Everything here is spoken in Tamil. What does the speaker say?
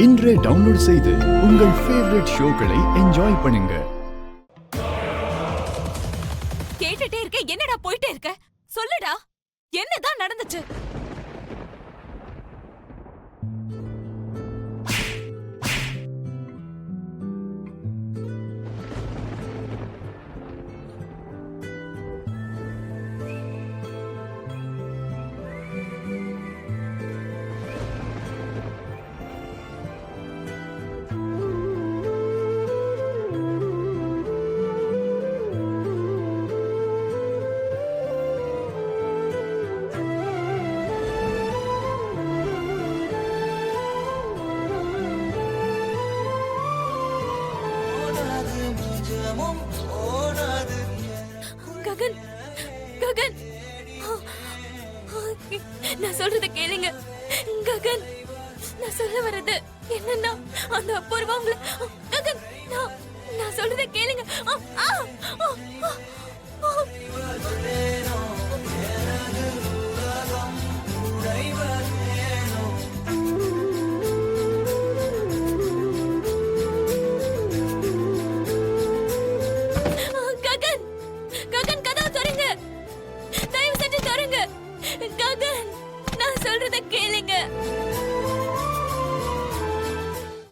இன்றே டவுன்லோட் செய்து உங்கள் ஃபேவரட் ஷோக்களை என்ஜாய் பண்ணுங்க. கேட்டுட்டே இருக்க, என்னடா போயிட்டே இருக்க? சொல்லுடா, என்னதான் நடந்துச்சு? ககன், ககன், நான் சொல்றத கேளுங்க. ககன், நான் சொல்ல வர்றது என்னன்னா, அந்த அபூர்வா உங்களை... ககன், நான் சொல்றத கேளுங்க.